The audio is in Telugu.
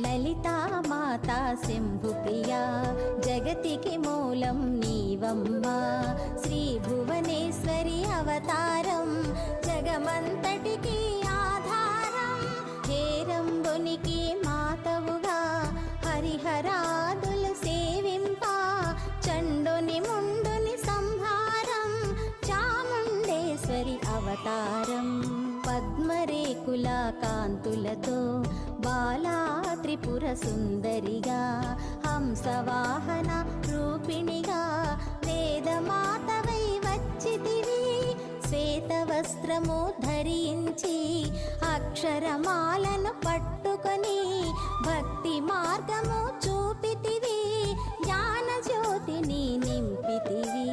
లలితా మాతా శంభుప్రియా జగతికి మూలం నీవమ్మా శ్రీ భువనేశ్వరి అవతారం జగమంతటికి ఆధారం హేరంబునికి మాతవుగా హరిహరాదులు సేవింప చండుని ముండుని సంహారం చాముండేశ్వరి అవతారం పద్మరేకుల కాంతులతో బాలా త్రిపుర సుందరిగా హంసవాహన రూపిణిగా వేదమాతవై వచ్చితివి శ్వేత వస్త్రము ధరించి అక్షరమాలను పట్టుకొని భక్తి మార్గము చూపితివి జ్ఞాన జ్యోతిని నింపితివి